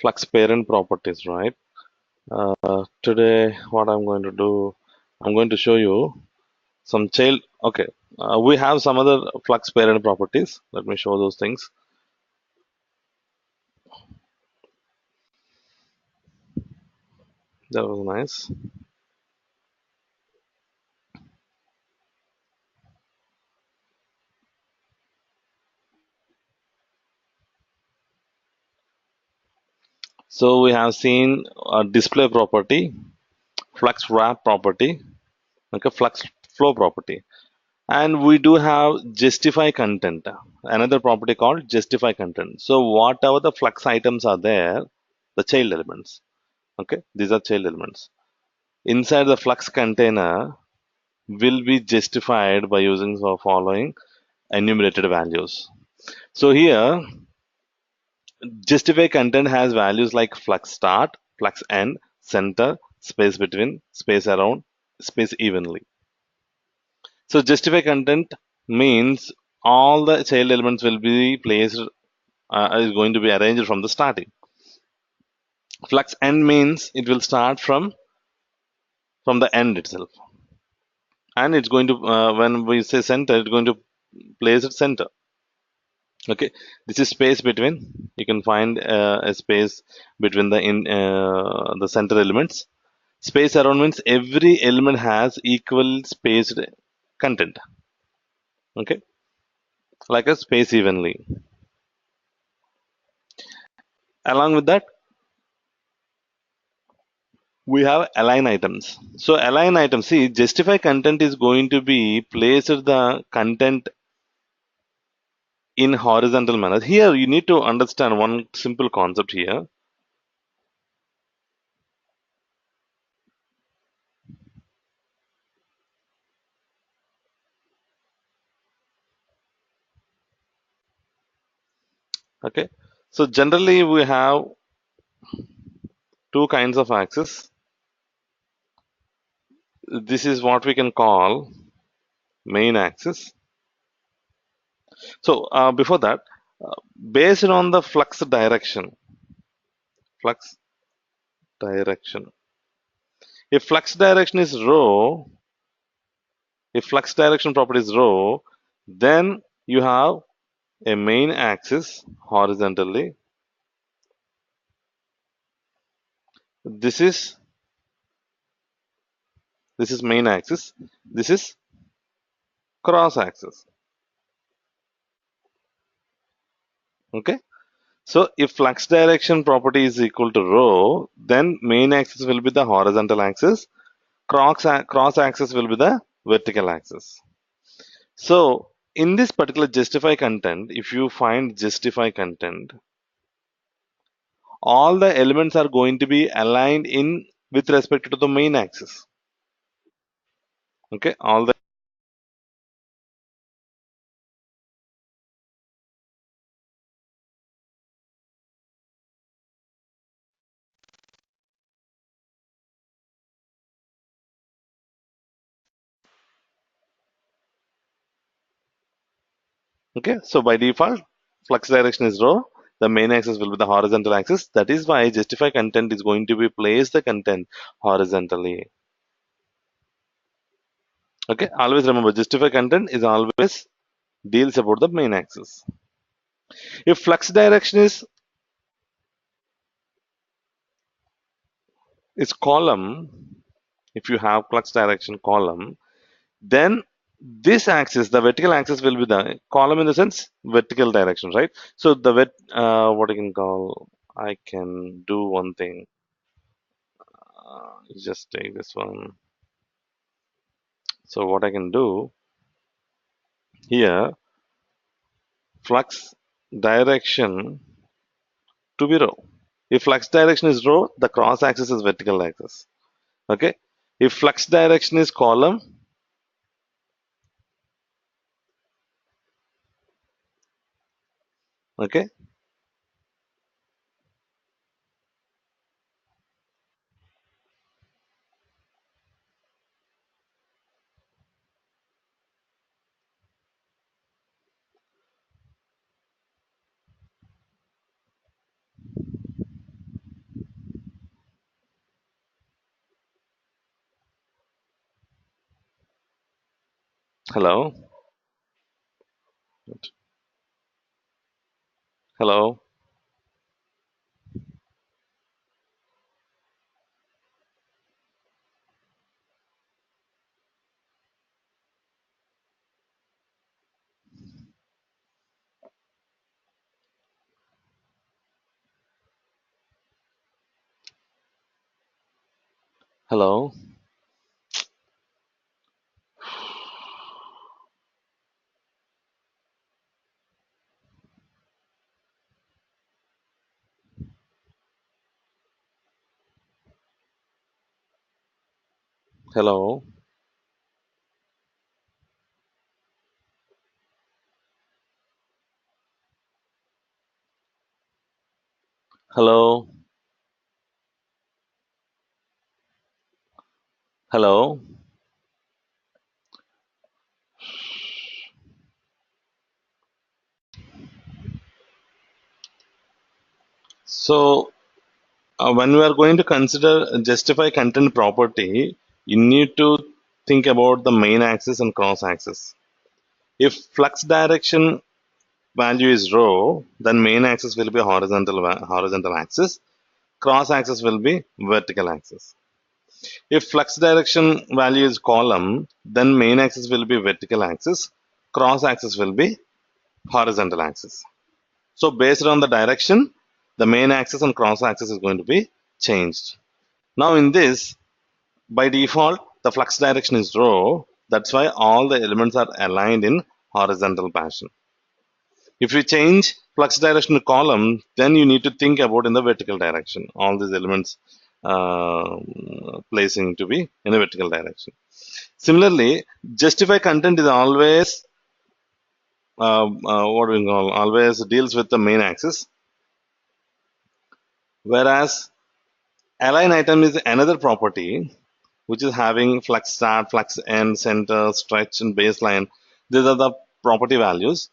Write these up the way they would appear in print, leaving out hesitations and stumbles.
flux parent properties, right? Today, what I'm going to do, I'm going to show you some child. Okay, we have some other flux parent properties. Let me show those things. That was nice. So we have seen a display property, flux wrap property, okay, flux flow property, and we do have justify content, another property called justify content. So whatever the flux items are there, the child elements, okay, these are child elements. Inside the flux container will be justified by using the following enumerated values. So here, justify content has values like flux start, flux end, center, space between, space around, space evenly. So justify content means all the child elements will be placed, is going to be arranged from the starting. Flux end means it will start from the end itself, and it's going to when we say center, it's going to place it center. Okay, this is space between. You can find a space between the center elements. Space around means every element has equal spaced content. Okay, like a space evenly. Along with that, we have align items. So align items, see, justify content is going to be placed the content in horizontal manner. Here you need to understand one simple concept here. Okay, so generally we have two kinds of axes. This is what we can call main axis. So before that, uh, based on the flux direction. If flux direction is rho, if flux direction property is rho, then you have a main axis horizontally. This is main axis. This is cross axis. Okay. So if flux direction property is equal to rho, then main axis will be the horizontal axis. Cross axis will be the vertical axis. So in this particular justify content, if you find justify content, all the elements are going to be aligned in with respect to the main axis. Okay, all the okay. So by default, flux direction is rho. The main axis will be the horizontal axis. That is why justify content is going to be place the content horizontally. Okay, always remember justify content is always deals about the main axis. If flux direction is column, if you have flux direction column, then this axis, the vertical axis, will be the column in the sense vertical direction, right? So the what I can call, I can do one thing. Just take this one. So what I can do here, flux direction to be rho. If flux direction is rho, the cross axis is vertical axis. Okay. If flux direction is column, okay. Hello. Hello. Hello. Hello. Hello. Hello. So, when we are going to consider justify content property, you need to think about the main axis and cross axis. If flux direction value is rho, then main axis will be horizontal axis, cross axis will be vertical axis. If flux direction value is column, then main axis will be vertical axis, cross axis will be horizontal axis. So based on the direction, the main axis and cross axis is going to be changed. Now in this, by default, the flux direction is rho. That's why all the elements are aligned in horizontal fashion. If you change flux direction to column, then you need to think about in the vertical direction. All these elements uh, placing to be in a vertical direction. Similarly, justify content is always what we call always deals with the main axis, whereas align item is another property which is having flux start, flux end, center, stretch, and baseline. These are the property values.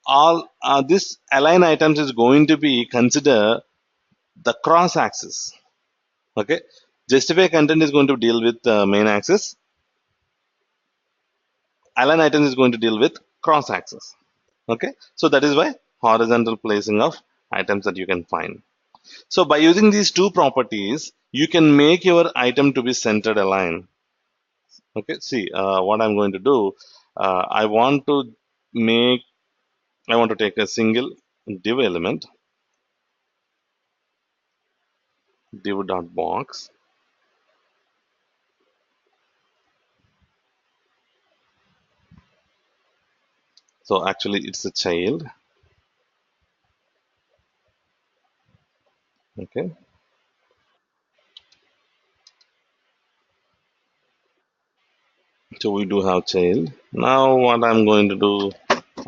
All this align items is going to be consider the cross axis. Okay, justify content is going to deal with the main axis. Align items is going to deal with cross axis. Okay, so that is why horizontal placing of items that you can find. So by using these two properties, you can make your item to be centered align. Okay, see what I'm going to do. I want to make, I want to take a single div element, div dot box. So actually it's a child. Okay, so we do have child. Now what I'm going to do,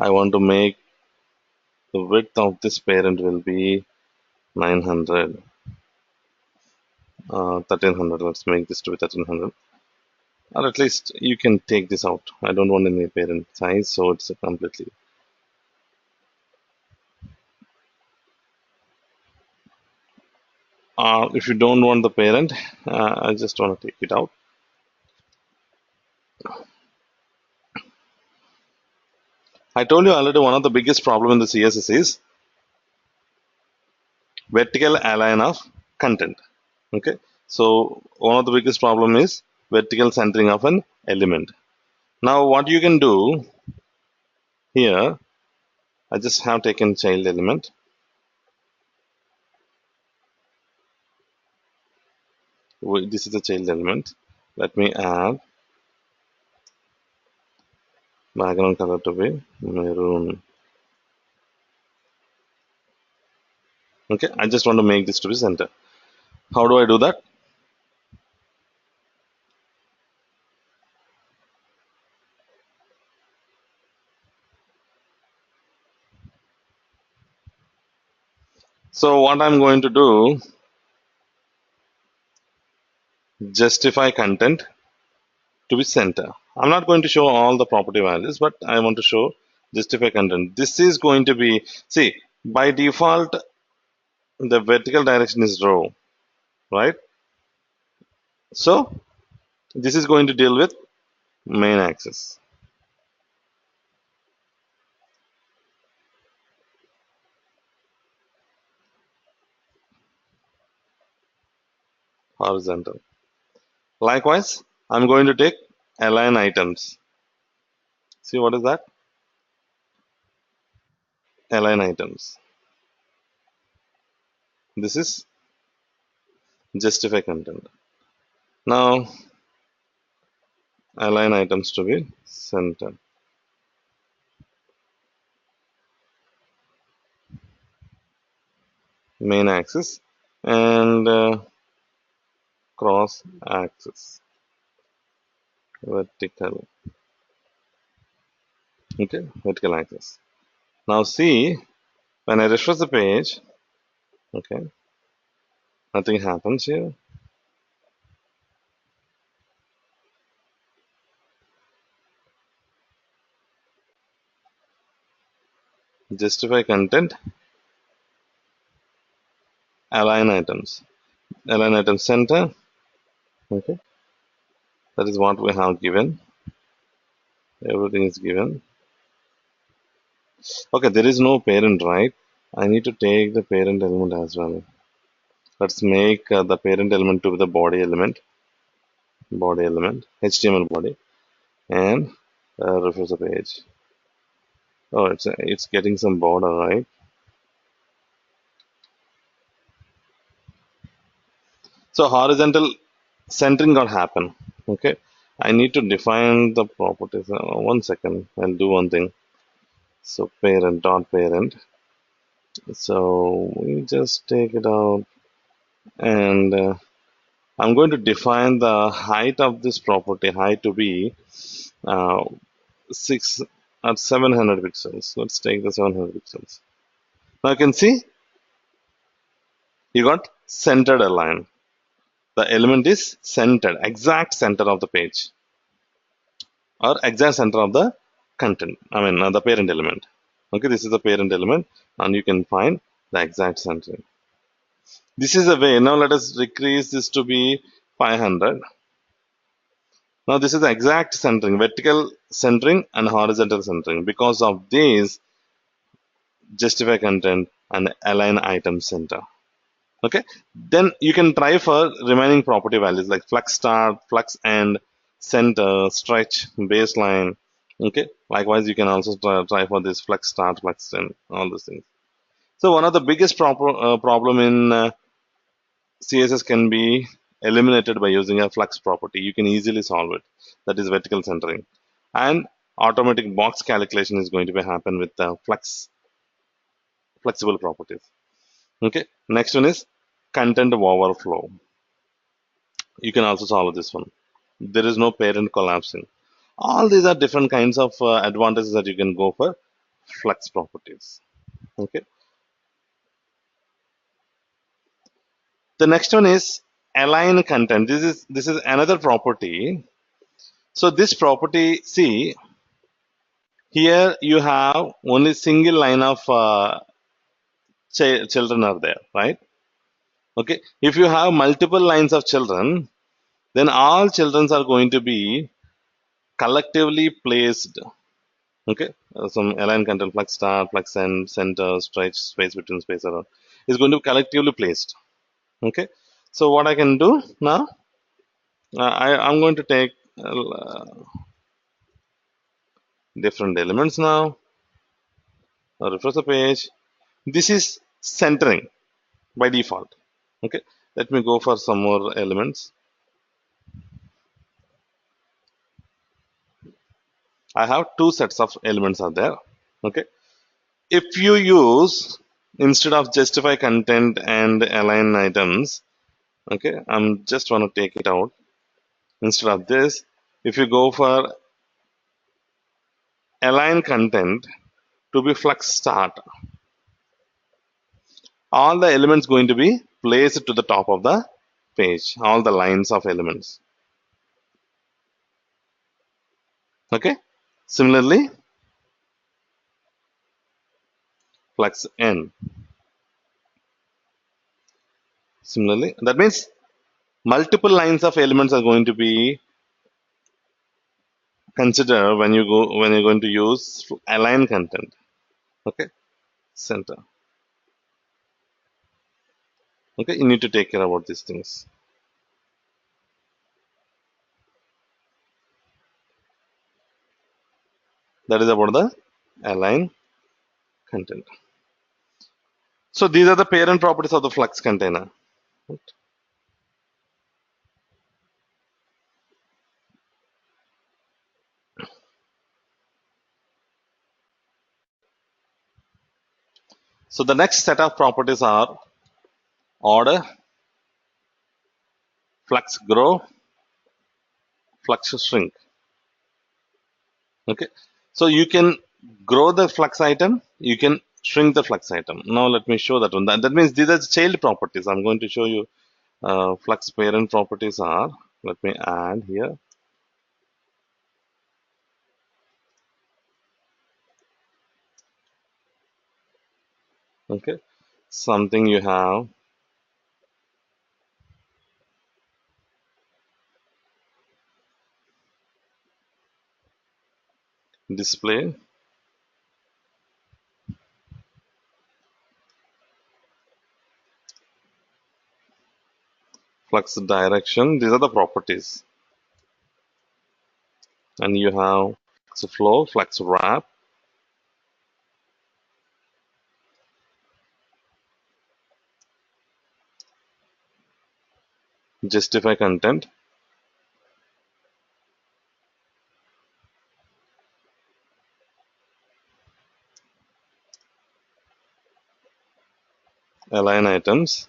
I want to make the width of this parent will be 900, 1300. Let's make this to be 1300. Or at least you can take this out. I don't want any parent size, so it's a completely. If you don't want the parent, I just want to take it out. I told you already one of the biggest problem in the CSS is vertical align of content. Okay, so one of the biggest problem is vertical centering of an element. Now what you can do here, I just have taken child element. This is the child element. Let me add background color to be maroon. Okay, I just want to make this to be center. How do I do that? So what I'm going to do, justify content to be center. I'm not going to show all the property values, but I want to show justify content. This is going to be, see, by default, the vertical direction is rho, right? So this is going to deal with main axis. horizontal. Likewise, I'm going to take align items. See what is that? Align items. This is justify content. Now align items to be center. Main axis and cross axis. Vertical. Okay, vertical axis. Now see, when I refresh the page, okay, nothing happens here. Justify content, align items. Align item center. Okay, that is what we have given. Everything is given. Okay, there is no parent, right? I need to take the parent element as well. Let's make the parent element to be the body element, HTML body, and refresh the page. Oh, it's getting some border, right? So horizontal centering got happen. Okay, I need to define the properties. 1 second, I'll do one thing. So parent dot parent. So we just take it out, and I'm going to define the height of this property, height to be uh, 6 at 700 pixels. Let's take the 700 pixels. Now you can see you got centered align. The element is centered, exact center of the page, or exact center of the content. I mean, the parent element. Okay, this is the parent element, and you can find the exact centering. This is a way. Now let us decrease this to be 500. Now this is the exact centering, vertical centering and horizontal centering. Because of these, justify content and align item center. Okay, then you can try for remaining property values like flex start, flex end, center, stretch, baseline. Okay, likewise you can also try for this flex start, flex end, all these things. So one of the biggest problem in CSS can be eliminated by using a flex property. You can easily solve it. That is vertical centering, and automatic box calculation is going to be happen with the flexible properties. Okay, next one is content overflow. You can also solve this one. There is no parent collapsing. All these are different kinds of advantages that you can go for flex properties. Okay. The next one is align content. This is another property. So this property, see here you have only single line of children are there, right? Okay. If you have multiple lines of children, then all children are going to be collectively placed. Okay, some align content, flex start, flex end, center, stretch, space between, space around is going to be collectively placed. Okay, so what I can do now, I'm going to take different elements now. Refresh the page. This is centering by default. Okay, let me go for some more elements. I have two sets of elements are there. Okay, if you use instead of justify content and align items, okay, I'm just want to take it out. Instead of this, if you go for align content to be flex start, all the elements going to be placed to the top of the page, all the lines of elements. Okay, similarly flex n. Similarly, that means multiple lines of elements are going to be considered when you're going to use align content. Okay, center. Okay, you need to take care about these things. That is about the align content. So these are the parent properties of the Flux container. So the next set of properties are order, flux grow, flux shrink. Okay. So you can grow the flux item, you can shrink the flux item. Now let me show that one. That means these are child properties. I'm going to show you flux parent properties are. Let me add here. Okay. Something you have display, flux direction. These are the properties. And you have flux flow, flux wrap, justify content, align items,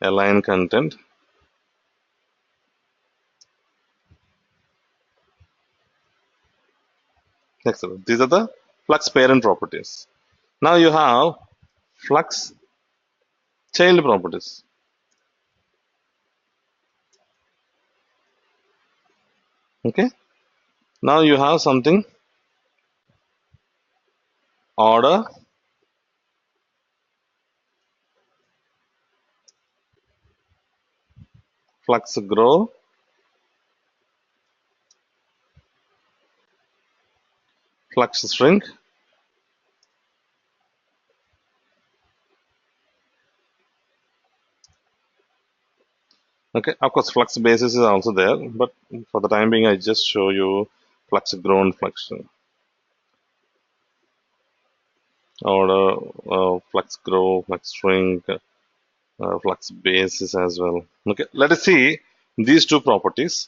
align content. Excellent. These are the flux parent properties. Now you have flux child properties. Okay. Now you have something order, flux grow, flux shrink. Okay. Of course, flux basis is also there, but for the time being, I just show you flux grow and flux order, flux grow, flux shrink, flux basis as well. Okay. Let us see these two properties.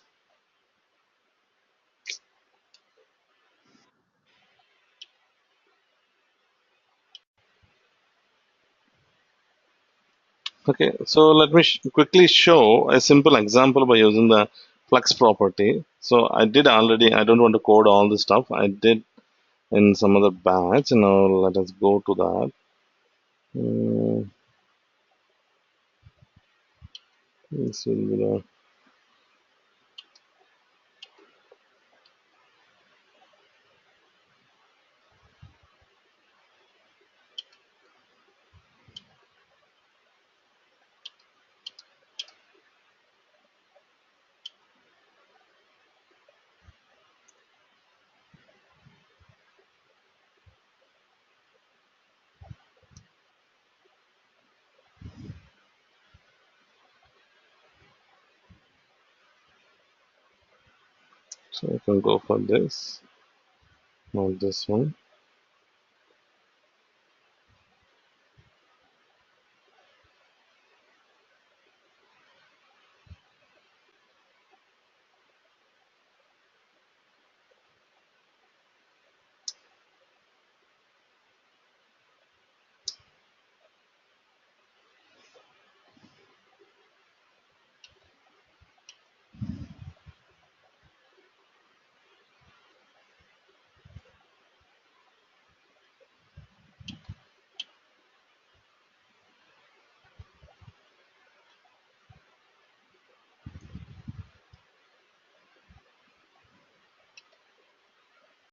Okay, so let me quickly show a simple example by using the flux property. So I did already, I don't want to code all this stuff. I did in some other batch. Now let us go to that. Mm, this will be the, so I can go for this, not this one.